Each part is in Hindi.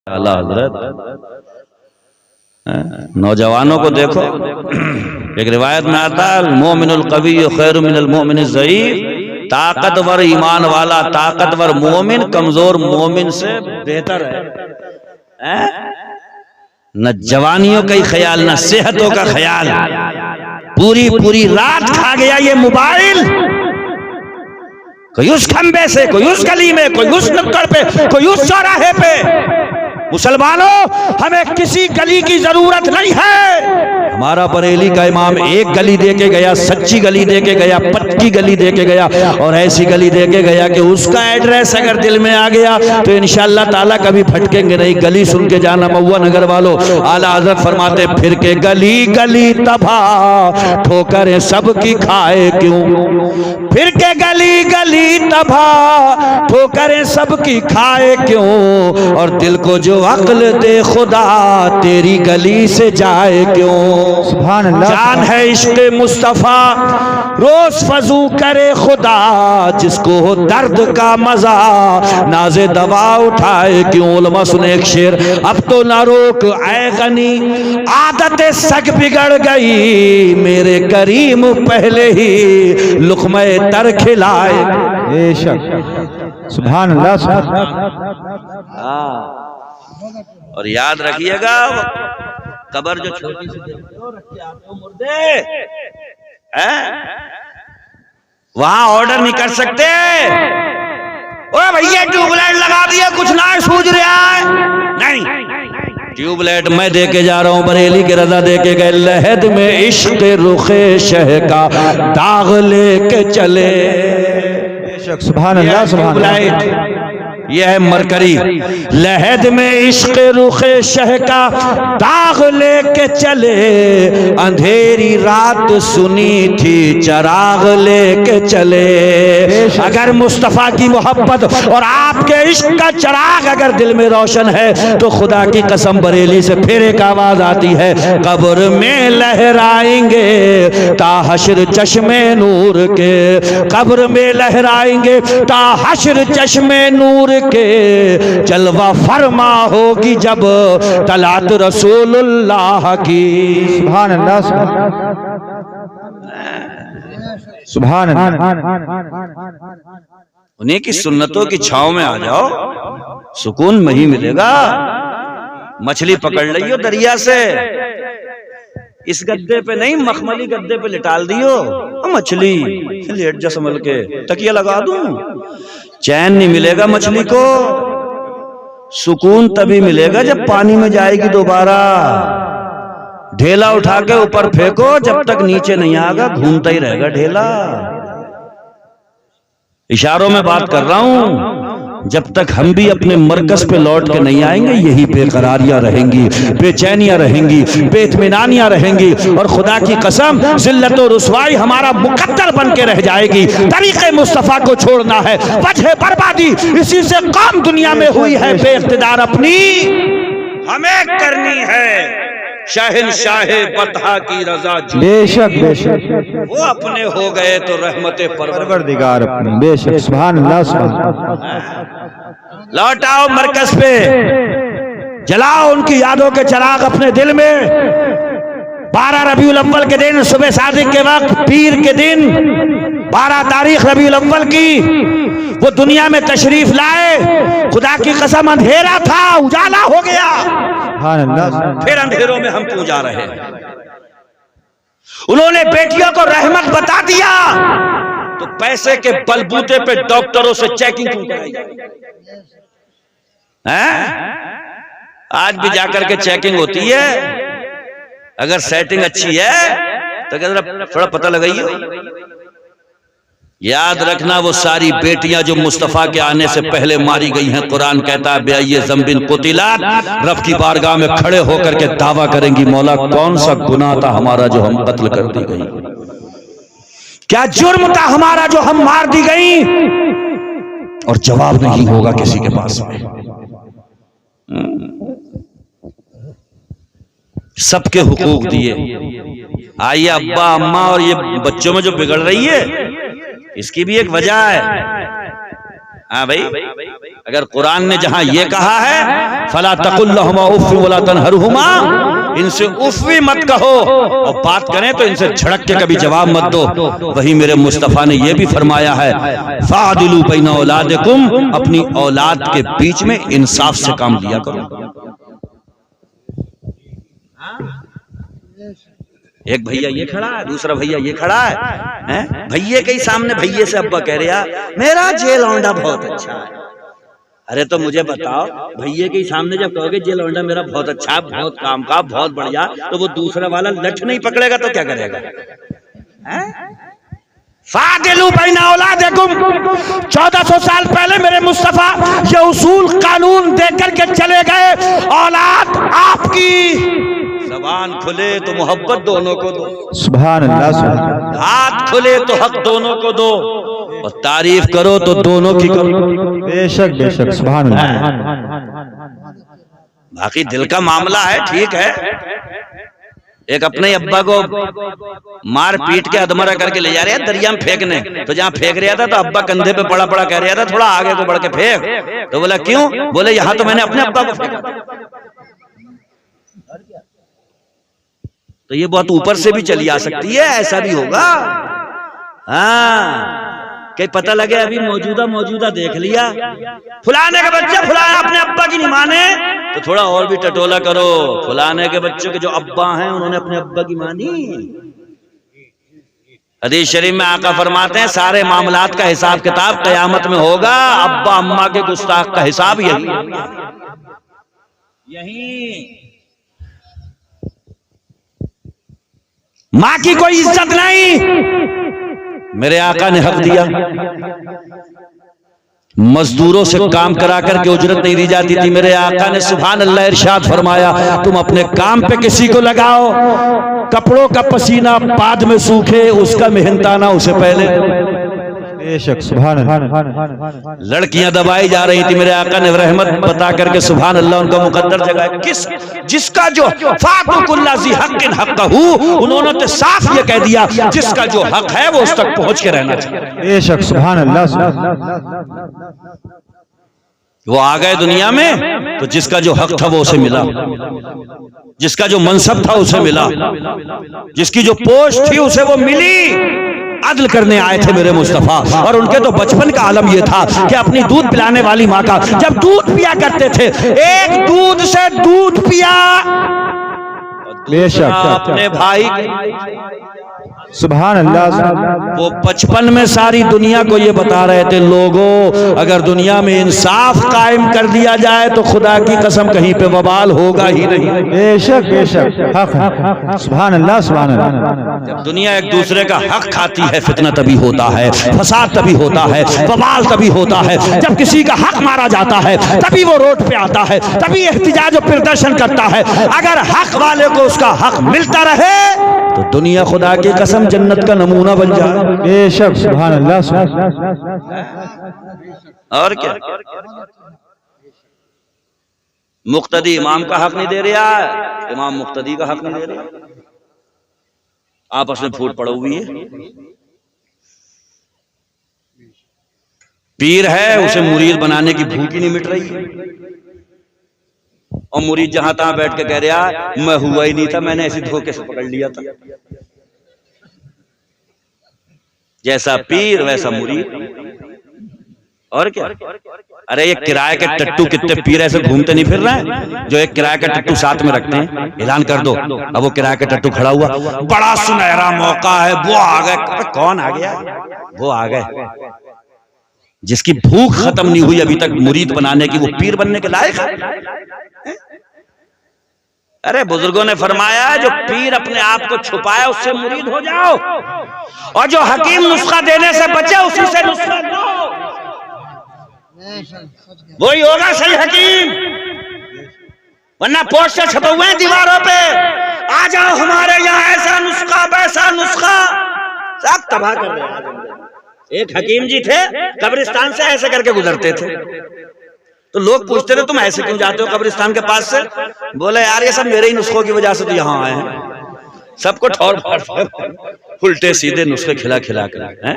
आला हजरत। नौजवानों को देखो, एक रिवायत में आता है मोमिनुल कवी खैरु मिनल मोमिन ज़ईफ, ताकतवर ईमान वाला ताकतवर मोमिन कमजोर मोमिन से बेहतर है। न जवानियों का ही ख्याल, न सेहतों का ख्याल, पूरी पूरी रात खा गया ये मोबाइल। कोई उस खंबे से, कोई उस गली में, कोई उस नुक्कड़ पे, कोई उस चौराहे पे। मुसलमानों, हमें किसी गली की जरूरत नहीं है। हमारा बरेली का इमाम एक गली दे के गया, सच्ची गली दे के गया, पक्की गली दे के गया, और ऐसी गली दे के गया कि उसका एड्रेस अगर दिल में आ गया तो इंशाअल्लाह ताला कभी भटकेंगे नहीं। गली सुन के जाना महुआ नगर वालों। आला हज़रत फरमाते फिर के गली गली तबाह, ठोकरें सबकी खाए क्यों। फिर के गली गली तबाह, ठोकरें सबकी खाए क्यों। और दिल को जो अक्ल दे खुदा, तेरी गली से जाए क्यों। सुभान अल्लाह। जान है इश्क़ मुस्तफ़ा, रोज फजू करे खुदा, जिसको हो दर्द का मजा, नाज़े दवा उठाए क्यों। उलमा सुने एक शेर, अब तो ना रोक ऐ गनी, आदतें सग बिगड़ गई, मेरे करीम पहले ही लुक़्मे तर खिलाए। बेशक, सुभान अल्लाह। और याद रखिएगा, कबर जो छोटी सी रख के आते हो मुर्दे, वहां ऑर्डर नहीं कर सकते, ओ भैया ट्यूबलाइट लगा दिया, कुछ ना सूझ रहा है। नहीं, ट्यूबलाइट मैं दे के जा रहा हूं, बरेली के रजा दे के गए। लहद में इश्क रुखे शह का दाग लेके चले। सुभान अल्लाह। सुभान अल्लाह। यह है मरकरी। लहद में इश्क रुखे शह का दाग लेके चले, अंधेरी रात सुनी थी चराग लेके चले। अगर मुस्तफ़ा की मोहब्बत और आपके इश्क का चराग अगर दिल में रोशन है तो खुदा की कसम बरेली से फिर एक आवाज आती है, कब्र में लहराएंगे ता हश्र चश्मे नूर के। कब्र में लहराएंगे ता हश्र चश्मे नूर के, जलवा फरमा होगी जब तलात रसूलुल्लाह की। सुभान अल्लाह। सुभान अल्लाह। उन्हीं की सुन्नतों की छांव में आ जाओ, सुकून नहीं मिलेगा। मछली पकड़ लियो दरिया से, इस गद्दे पे नहीं, मखमली गद्दे पे लिटाल दियो मछली, लेट जा संभल के, तकिया लगा दूं। चैन नहीं मिलेगा मछली को, सुकून तभी मिलेगा जब पानी में जाएगी दोबारा। ढेला उठा के ऊपर फेंको, जब तक नीचे नहीं आएगा घूमता ही रहेगा ढेला। इशारों में बात कर रहा हूं। जब तक हम भी अपने मरकज पे लौट के नहीं आएंगे, यही बेकरारियां रहेंगी, बेचैनियां रहेंगी, बेइत्मीनानियां रहेंगी, और खुदा की कसम जिल्लत और रुसवाई हमारा मुकद्दर बन के रह जाएगी। तरीक़े मुस्तफ़ा को छोड़ना है, वजह बर्बादी इसी से कौम दुनिया में हुई है बेइख्तिदार। अपनी हमें करनी है शहंशाहे बतहा की रजा। बेशक बेशक, वो अपने हो गए तो रहमते परवरदिगार अपनी। बेशक, सुभान अल्लाह। लौटाओ मरकज पे, जलाओ उनकी यादों के चिराग अपने दिल में। 12 रबीउल अव्वल के दिन सुबह सादिक के वक्त, पीर के दिन 12 तारीख रबीउल अव्वल की, वो दुनिया में तशरीफ लाए। खुदा की कसम अंधेरा था, उजाला हो गया। फिर अंधेरों में हम क्यों जा रहे हैं। उन्होंने बेटियों को रहमत बता दिया, तो पैसे के बलबूते पे डॉक्टरों से चेकिंग क्यों कराई है? आज भी जाकर के चेकिंग होती है। अगर सेटिंग अच्छी है तो थोड़ा पता लगाइए। याद रखना, वो सारी बेटियां जो मुस्तफ़ा के आने से पहले मारी गई हैं, कुरान कहता है बेअय्यि ज़ंबिन क़ुतिलत, रब की बारगाह में खड़े होकर के दावा करेंगी, मौला कौन सा गुनाह था हमारा जो हम कत्ल कर दी गई, क्या जुर्म था हमारा जो हम मार दी गई। और जवाब नहीं होगा किसी के पास में। सबके हुकूक दिए। आइए अब्बा अम्मा, और ये बच्चों में जो बिगड़ रही है इसकी भी एक वजह है। हाँ भाई, अगर कुरान ने जहां ये कहा है फला तकुल लहुमा उफ़ वला तनहरुहुमा, इनसे उफ़ भी मत कहो और बात करें तो इनसे झड़क के कभी जवाब मत दो। वही मेरे मुस्तफ़ा ने ये भी फरमाया है फ़ादिलू बैना औलादिकुम, अपनी औलाद के बीच में इंसाफ से काम लिया करो। एक भैया ये खड़ा है, दूसरा भैया ये खड़ा है, भैये के ही सामने भैये से अब्बा कह रहे मेरा जेल लौंडा बहुत अच्छा है। अरे तो मुझे बताओ, भैये के ही सामने जब कहोगे जेल लौंडा मेरा बहुत अच्छा है, बहुत काम का, बहुत बढ़िया, तो वो दूसरा वाला लठ नहीं पकड़ेगा तो क्या करेगा? फादिलू बैना औलादिकुम, 1400 साल पहले मेरे मुस्तफा ये उसूल कानून देकर के चले गए। औलाद आपकी, ज़बान खुले तो मोहब्बत दोनों को दो, सुभान अल्लाह, हाथ खुले तो हक दोनों को दो, और तारीफ करो तो दोनों की करो। बेशक बेशक, सुभान अल्लाह। बाकी दिल का मामला है, ठीक है। एक अपने अब्बा को मार पीट के अधमरा करके ले जा रहे हैं दरिया में फेंकने, तो जहां फेंक रहा था तो अब्बा कंधे पे पड़ा पड़ा कह रहा था थोड़ा आगे को बढ़ के फेंक, तो बोला क्यों? बोले यहां तो मैंने अपने अब्बा को फेंका। तो ये बहुत ऊपर से भी चली आ सकती है, ऐसा भी होगा। हाँ, कहीं पता लगे अभी मौजूदा देख लिया, फुलाने के बच्चे फुलाने अपने अब्बा की नहीं माने, तो थोड़ा और भी टटोला करो। फुलाने के बच्चों के जो अब्बा हैं उन्होंने अपने अब्बा की मानी। हदीस शरीफ में आका फरमाते हैं सारे मामलात का हिसाब किताब कयामत में होगा, अब्बा अम्मा के गुस्ताख का हिसाब यही। माँ की कोई इज्जत नहीं, मेरे आका ने हक दिया। मजदूरों से काम करा करके उजरत नहीं दी जाती थी। मेरे आका ने सुभान अल्लाह इरशाद फरमाया तुम अपने काम पे किसी को लगाओ, कपड़ों का पसीना बाद में सूखे, उसका मेहनताना उसे पहले। बेशक, सुभान अल्लाह। लड़कियां दबाई जा रही थी, मेरे आका ने रहमत बता करके सुभान अल्लाह उनका मुकद्दर जगह जिसका जो फातुकुल्लाज़ी हक़्क़िन हक़्क़हू, उन्होंने तो साफ ये कह दिया जिसका जो हक है वो उस तक पहुंच के रहना चाहिए। बेशक, सुभान अल्लाह। वो आ गए दुनिया में तो जिसका जो हक था वो उसे मिला, जिसका जो मनसब था उसे मिला, जिसकी जो पोस्ट थी उसे वो मिली। अदल करने आए थे मेरे मुस्तफा, और उनके तो बचपन का आलम यह था कि अपनी दूध पिलाने वाली माँ का जब दूध पिया करते थे, एक दूध से दूध पिया, बेशक अपने भाई, सुभान अल्लाह। वो बचपन में सारी दुनिया को ये बता रहे थे लोगों अगर दुनिया में इंसाफ कायम कर दिया जाए तो खुदा की कसम कहीं पे बवाल होगा ही नहीं। बेशक बेशक, हक, सुभान अल्लाह, सुभान अल्लाह। जब दुनिया एक दूसरे का हक खाती है फितना तभी होता है, फसाद तभी होता है, बवाल तभी होता है। जब किसी का हक मारा जाता है तभी वो रोड पे आता है, तभी एहतिजाज और प्रदर्शन करता है। अगर हक वाले को उसका हक मिलता रहे तो दुनिया खुदा की कसम जन्नत का नमूना बन जाए। बेशक, सुभान अल्लाह। और क्या, मुक्तदी इमाम का हक नहीं दे रहा है, इमाम मुक्तदी का हक नहीं दे रहा, आपस में फूट पड़ा हुई है। पीर है उसे मुरीद बनाने की भूख ही नहीं मिट रही है, और मुरीद जहां तहां बैठ के कह रहा मैं हुआ ही नहीं था, मैंने ऐसे धोखे से पकड़ लिया था। जैसा पीर वैसा मुरीद। और क्या, अरे ये किराए के टट्टू कितने पीर ऐसे घूमते नहीं फिर रहे हैं जो एक किराए का टट्टू साथ में रखते हैं, ऐलान कर दो। अब वो किराए का टट्टू खड़ा हुआ, बड़ा सुनहरा मौका है, वो आ गए। कौन आ गया? वो आ गए जिसकी भूख खत्म नहीं हुई अभी तक मुरीद बनाने की, वो पीर बनने के लायक है। अरे बुजुर्गों ने फरमाया जो पीर अपने आप को छुपाए उससे मुरीद हो जाओ, और जो हकीम नुस्खा देने से बचे उसी से नुस्खा दो, वही होगा सही हकीम। वरना पोस्टर छपे हुए हैं दीवारों पे, आ जाओ हमारे यहाँ ऐसा नुस्खा वैसा नुस्खा, सब तबाह कर रहे हैं। एक हकीम जी थे, कब्रिस्तान से ऐसे करके गुजरते थे, तो लोग पूछते थे तुम ऐसे क्यों जाते हो कब्रिस्तान के पास से? बोले यार ये सब मेरे ही नुस्खों की वजह से तो यहाँ आए हैं। सबको ठौर उल्टे सीधे नुस्खे खिला खिला कर।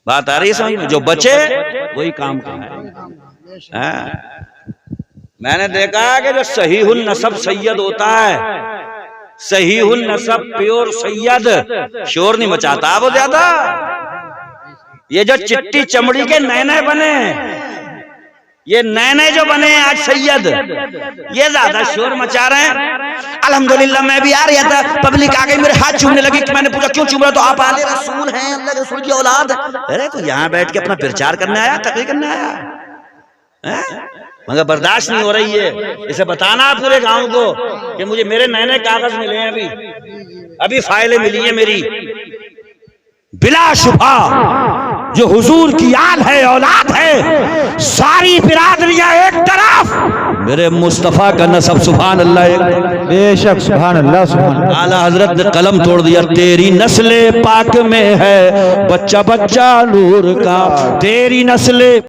बात आ रही है समझ में? जो बचे वही काम का है। मैंने देखा है कि जो सहीहुन नसब सैयद होता है, सहीहुन नसब प्योर सैयद, शोर नहीं मचाता वो ज्यादा। ये जो चिट्टी चमड़ी के नए नए बने, ये नए नए जो बने आज सैयद, ये ज्यादा शोर मचा रहे हैं। अल्हम्दुलिल्लाह मैं भी आ रहा था, पब्लिक आ गई, मेरे हाथ चूमने लगी। मैंने पूछा क्यों चूम रहा? तो आप आले रसूल हैं, अल्लाह के रसूल की औलाद। अरे तो यहाँ बैठ के अपना प्रचार करने आया, तकरीर करने आया है? मगर बर्दाश्त नहीं हो रही है। इसे बताना पूरे गांव को कि मुझे मेरे नए नए कागज मिले हैं, अभी फाइलें मिली है मेरी। बिला शुबा जो हुजूर की आल है, औलाद है, सारी बिरादरियां एक तरफ, मेरे मुस्तफा का नसब सुभान अल्लाह एक। बेशक सुभान अल्लाह सुभान अल्लाह। आला हजरत ने कलम तोड़ दिया, तेरी नस्ले पाक में है बच्चा बच्चा नूर का, तेरी नस्ले